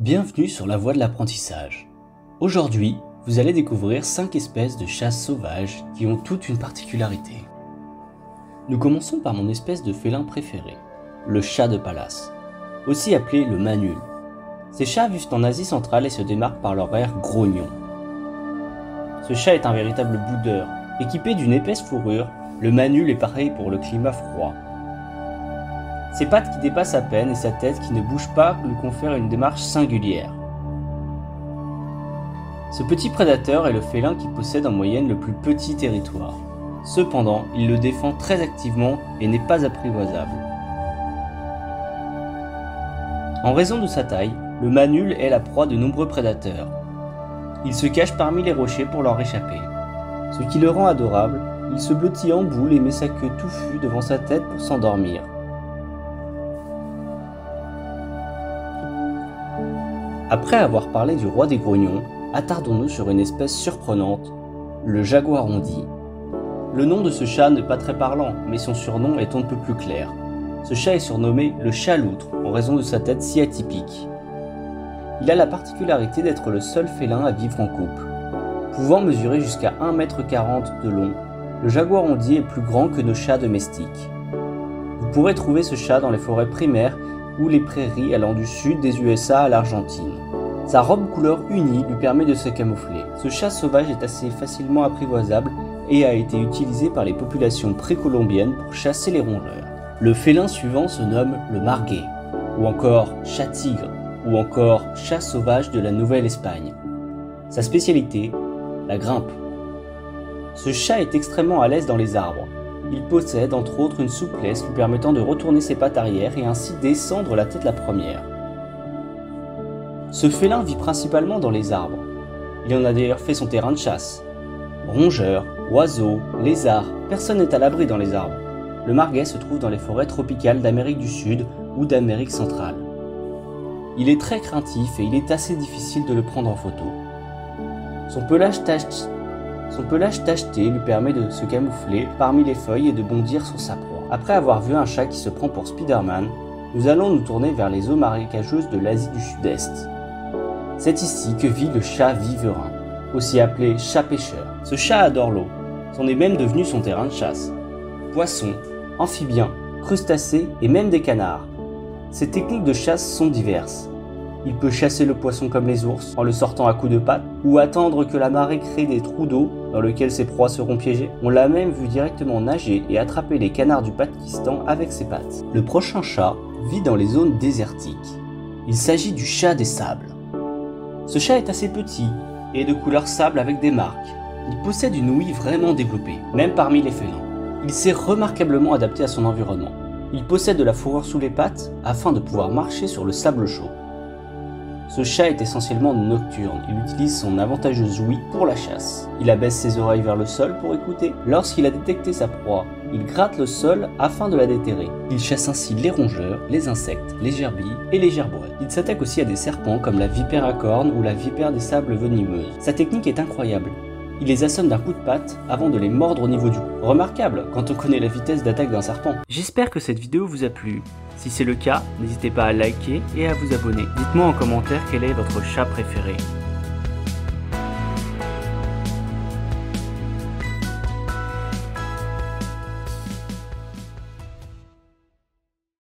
Bienvenue sur la voie de l'apprentissage. Aujourd'hui, vous allez découvrir 5 espèces de chats sauvages qui ont toutes une particularité. Nous commençons par mon espèce de félin préféré, le chat de palace, aussi appelé le manul. Ces chats vivent en Asie centrale et se démarquent par leur air grognon. Ce chat est un véritable boudeur. Équipé d'une épaisse fourrure, le manul est pareil pour le climat froid. Ses pattes qui dépassent à peine et sa tête qui ne bouge pas lui confèrent une démarche singulière. Ce petit prédateur est le félin qui possède en moyenne le plus petit territoire. Cependant, il le défend très activement et n'est pas apprivoisable. En raison de sa taille, le manul est la proie de nombreux prédateurs. Il se cache parmi les rochers pour leur échapper. Ce qui le rend adorable, il se blottit en boule et met sa queue touffue devant sa tête pour s'endormir. Après avoir parlé du roi des grognons, attardons-nous sur une espèce surprenante, le jaguarondi. Le nom de ce chat n'est pas très parlant, mais son surnom est on ne peut plus clair. Ce chat est surnommé le chat loutre en raison de sa tête si atypique. Il a la particularité d'être le seul félin à vivre en couple. Pouvant mesurer jusqu'à 1,40 m de long, le jaguarondi est plus grand que nos chats domestiques. Vous pourrez trouver ce chat dans les forêts primaires ou les prairies allant du sud des USA à l'Argentine. Sa robe couleur unie lui permet de se camoufler. Ce chat sauvage est assez facilement apprivoisable et a été utilisé par les populations précolombiennes pour chasser les rongeurs. Le félin suivant se nomme le margué, ou encore chat tigre, ou encore chat sauvage de la Nouvelle-Espagne. Sa spécialité, la grimpe. Ce chat est extrêmement à l'aise dans les arbres. Il possède entre autres une souplesse lui permettant de retourner ses pattes arrière et ainsi descendre la tête la première. Ce félin vit principalement dans les arbres. Il en a d'ailleurs fait son terrain de chasse. Rongeurs, oiseaux, lézards, personne n'est à l'abri dans les arbres. Le marguet se trouve dans les forêts tropicales d'Amérique du Sud ou d'Amérique centrale. Il est très craintif et il est assez difficile de le prendre en photo. Son pelage tacheté lui permet de se camoufler parmi les feuilles et de bondir sur sa proie. Après avoir vu un chat qui se prend pour Spider-Man, nous allons nous tourner vers les eaux marécageuses de l'Asie du Sud-Est. C'est ici que vit le chat viverin, aussi appelé chat pêcheur. Ce chat adore l'eau, c'en est même devenu son terrain de chasse. Poissons, amphibiens, crustacés et même des canards. Ses techniques de chasse sont diverses. Il peut chasser le poisson comme les ours en le sortant à coups de patte ou attendre que la marée crée des trous d'eau dans lesquels ses proies seront piégées. On l'a même vu directement nager et attraper les canards du Pakistan avec ses pattes. Le prochain chat vit dans les zones désertiques. Il s'agit du chat des sables. Ce chat est assez petit et est de couleur sable avec des marques. Il possède une ouïe vraiment développée, même parmi les félins. Il s'est remarquablement adapté à son environnement. Il possède de la fourrure sous les pattes afin de pouvoir marcher sur le sable chaud. Ce chat est essentiellement nocturne, il utilise son avantageuse ouïe pour la chasse. Il abaisse ses oreilles vers le sol pour écouter. Lorsqu'il a détecté sa proie, il gratte le sol afin de la déterrer. Il chasse ainsi les rongeurs, les insectes, les gerbilles et les gerbouets. Il s'attaque aussi à des serpents comme la vipère à cornes ou la vipère des sables venimeuses. Sa technique est incroyable. Il les assomme d'un coup de patte avant de les mordre au niveau du cou. Remarquable quand on connaît la vitesse d'attaque d'un serpent. J'espère que cette vidéo vous a plu. Si c'est le cas, n'hésitez pas à liker et à vous abonner. Dites-moi en commentaire quel est votre chat préféré.